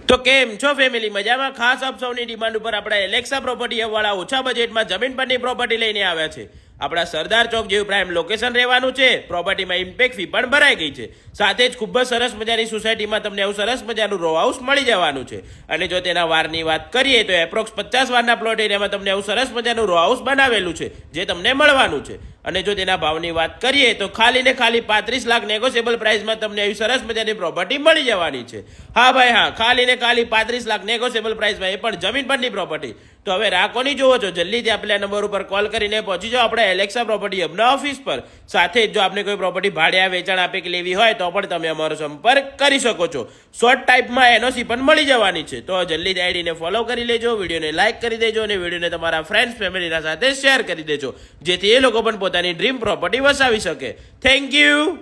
તો કેમ છો ફેમિલી મજામાં? ખાસ આપ સૌની ડિમાન્ડ ઉપર આપણા એલેક્સા પ્રોપર્ટી હબ વાળા ઓછા બજેટમાં જમીન પરની પ્રોપર્ટી લઈને આવ્યા છે. આપણા સરદાર ચોક જેવું પ્રાઇમ લોકેશન રહેવાનું છે. પ્રોપર્ટીમાં ઇમ્પેક્ટ ફી પણ ભરાઈ ગઈ છે. સાથે જ ખૂબ જ સરસ મજાની સોસાયટીમાં તમને આવું સરસ મજાનું રો હાઉસ મળી જવાનું છે. અને જો તેના વારની વાત કરીએ તો એપ્રોક્સ 50 વારના પ્લોટ એરિયામાં તમને આવું સરસ મજાનું રો હાઉસ બનાવેલું છે જે તમને મળવાનું છે. અને જો તેના ભાવની વાત કરીએ તો ખાલી ને ખાલી 35 લાખ નેગોશિયેબલ પ્રાઇસમાં તમને એવી સરસ મજાની પ્રોપર્ટી મળી જવાની છે. હા ભાઈ હા, ખાલી ને ખાલી 35 લાખ નેગોશિયેબલ પ્રાઇસમાં, એ પણ જમીન પરની પ્રોપર્ટી. તો હવે રાખોની જોવો છો, જલ્દીથી આપેલા નંબર ઉપર કોલ કરીને પહોંચી જાઓ આપણે એલેક્સા પ્રોપર્ટી હબના ઓફિસ પર. સાથે જ જો આપને કોઈ પ્રોપર્ટી ભાડે વેચાણ આપે કે લેવી હોય તો પણ તમે અમારો સંપર્ક કરી શકો છો. શોર્ટ ટાઈપમાં એનઓસી પણ મળી જવાની છે. તો જલ્દીથી આઈડીને ફોલો કરી લેજો, વિડીયોને લાઇક કરી દેજો અને વિડીયોને તમારા ફ્રેન્ડ્સ ફેમિલીના સાથે શેર કરી દેજો, જેથી એ લોકો પણ પોતાની ડ્રીમ પ્રોપર્ટી વસાવી શકે. Thank you.